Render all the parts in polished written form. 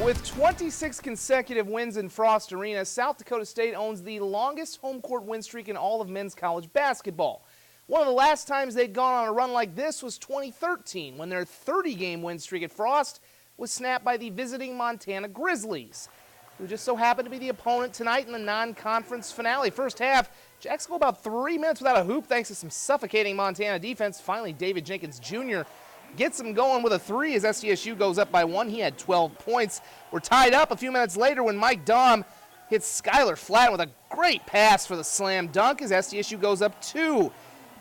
With 26 consecutive wins in Frost Arena, South Dakota State owns the longest home court win streak in all of men's college basketball. One of the last times they'd gone on a run like this was 2013, when their 30-game win streak at Frost was snapped by the visiting Montana Grizzlies, who just so happened to be the opponent tonight in the non-conference finale. First half, Jacks go about 3 minutes without a hoop thanks to some suffocating Montana defense. Finally, David Jenkins Jr. gets them going with a three as SDSU goes up by 1. He had 12 points. We're tied up a few minutes later when Mike Dahm hits Skylar Flatt with a great pass for the slam dunk as SDSU goes up 2.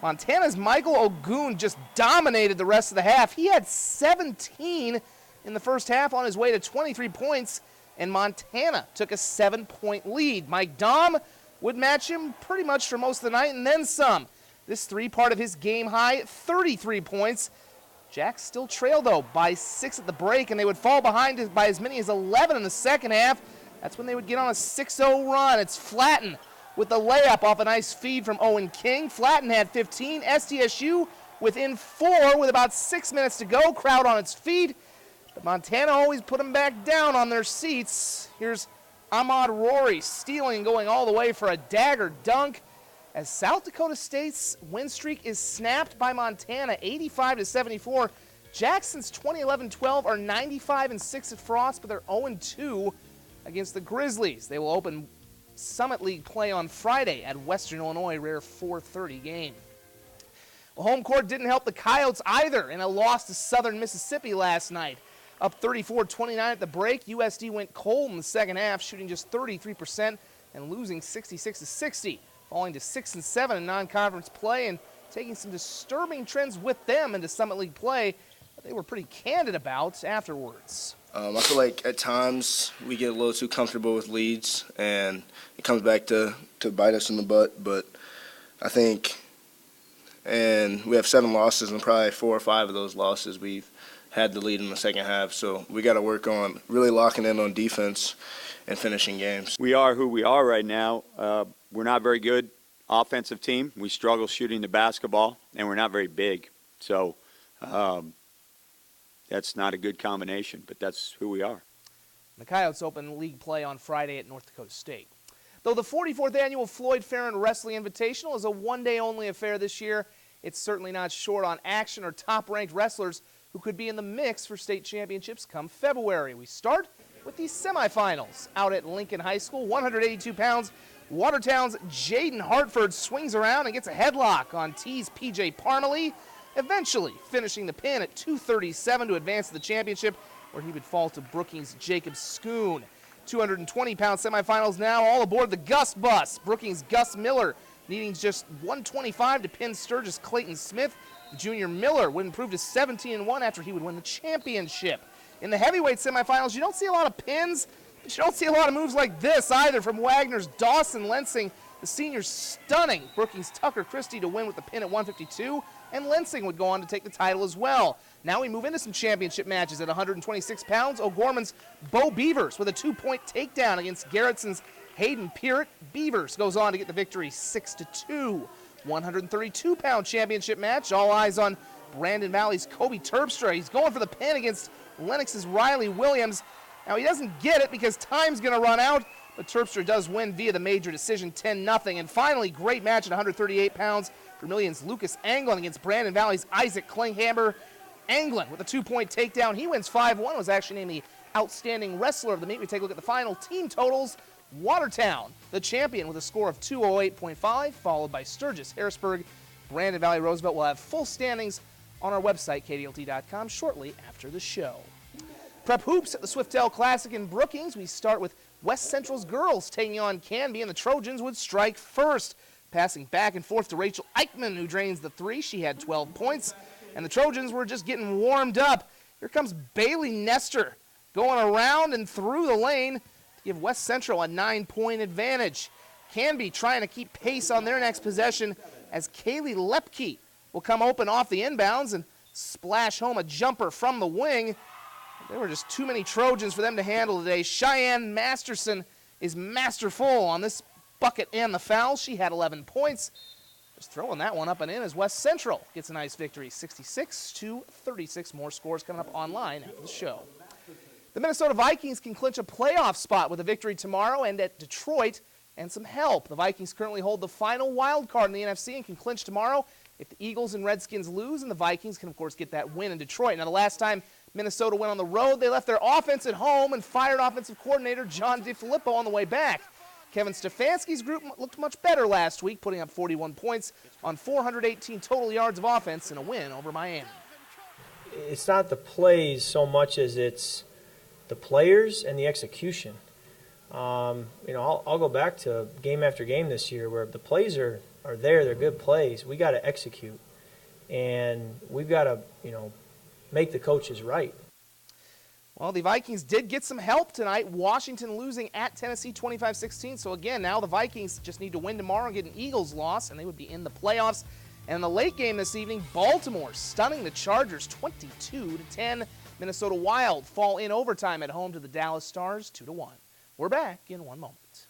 Montana's Michael Ogun just dominated the rest of the half. He had 17 in the first half on his way to 23 points, and Montana took a 7-point lead. Mike Dahm would match him pretty much for most of the night and then some. This three part of his game high, 33 points. Jacks still trail, though, by 6 at the break, and they would fall behind by as many as 11 in the second half. That's when they would get on a 6-0 run. It's Flatten with the layup off a nice feed from Owen King. Flatten had 15. SDSU within 4 with about 6 minutes to go. Crowd on its feet. But Montana always put them back down on their seats. Here's Ahmad Rory stealing and going all the way for a dagger dunk as South Dakota State's win streak is snapped by Montana, 85-74. Jacks since 2011-12 are 95-6 at Frost, but they're 0-2 against the Grizzlies. They will open Summit League play on Friday at Western Illinois, rare 4:30 game. Well, home court didn't help the Coyotes either in a loss to Southern Mississippi last night. Up 34-29 at the break, USD went cold in the second half, shooting just 33% and losing 66-60, falling to 6-7 in non-conference play and taking some disturbing trends with them into Summit League play that they were pretty candid about afterwards. I feel like at times we get a little too comfortable with leads, and it comes back to bite us in the butt. But I think, and we have 7 losses, and probably 4 or 5 of those losses we've had the lead in the second half. So we got to work on really locking in on defense and finishing games. We are who we are right now. We're not very good offensive team. We struggle shooting the basketball, and we're not very big. So that's not a good combination, but that's who we are. The Coyotes open league play on Friday at North Dakota State. Though the 44th annual Floyd Farron Wrestling Invitational is a one-day-only affair this year, it's certainly not short on action or top-ranked wrestlers who could be in the mix for state championships come February. We start with the semifinals out at Lincoln High School. 182 pounds, Watertown's Jaden Hartford swings around and gets a headlock on T's PJ Parmalee, eventually finishing the pin at 237 to advance to the championship, where he would fall to Brookings' Jacob Schoon. 220-pound semifinals now, all aboard the Gus bus. Brookings' Gus Miller needing just 125 to pin Sturgis' Clayton Smith. Junior Miller would improve to 17-1 after he would win the championship. In the heavyweight semifinals, you don't see a lot of pins, but you don't see a lot of moves like this either from Wagner's Dawson Lensing. The seniors stunning Brookings' Tucker Christie to win with the pin at 152, and Lensing would go on to take the title as well. Now we move into some championship matches at 126 pounds. O'Gorman's Bo Beavers with a 2-point takedown against Garrettson's Hayden Peart. Beavers goes on to get the victory 6-2. 132-pound championship match. All eyes on Brandon Valley's Kobe Terpstra. He's going for the pin against Lennox's Riley Williams. Now he doesn't get it because time's going to run out, but Terpstra does win via the major decision 10-0. And finally, great match at 138 pounds. Vermilion's Lucas Anglin against Brandon Valley's Isaac Klinghammer. Anglin with a 2-point takedown. He wins 5-1. Was actually named the outstanding wrestler of the meet. We take a look at the final team totals. Watertown, the champion, with a score of 208.5, followed by Sturgis, Harrisburg. Brandon Valley Roosevelt will have full standings on our website, kdlt.com, shortly after the show. Prep hoops at the Swiftel Classic in Brookings. We start with West Central's girls taking on Canby, and the Trojans would strike first. Passing back and forth to Rachel Eichmann, who drains the three. She had 12 points, and the Trojans were just getting warmed up. Here comes Bailey Nestor going around and through the lane to give West Central a 9-point advantage. Canby trying to keep pace on their next possession as Kaylee Lepke will come open off the inbounds and splash home a jumper from the wing. There were just too many Trojans for them to handle today. Cheyenne Masterson is masterful on this bucket and the foul. She had 11 points. Just throwing that one up and in as West Central gets a nice victory, 66-36. More scores coming up online after the show. The Minnesota Vikings can clinch a playoff spot with a victory tomorrow and at Detroit and some help. The Vikings currently hold the final wild card in the NFC and can clinch tomorrow if the Eagles and Redskins lose, and the Vikings can, of course, get that win in Detroit. Now, the last time Minnesota went on the road, they left their offense at home and fired offensive coordinator John DeFilippo on the way back. Kevin Stefanski's group looked much better last week, putting up 41 points on 418 total yards of offense in a win over Miami. It's not the plays so much as it's the players and the execution. I'll go back to game after game this year where the plays are there, they're good plays. We got to execute, and we've got to, make the coaches right. Well, the Vikings did get some help tonight. Washington losing at Tennessee 25-16. So again, now the Vikings just need to win tomorrow and get an Eagles loss, and they would be in the playoffs. And in the late game this evening, Baltimore stunning the Chargers 22-10. Minnesota Wild fall in overtime at home to the Dallas Stars 2-1. We're back in one moment.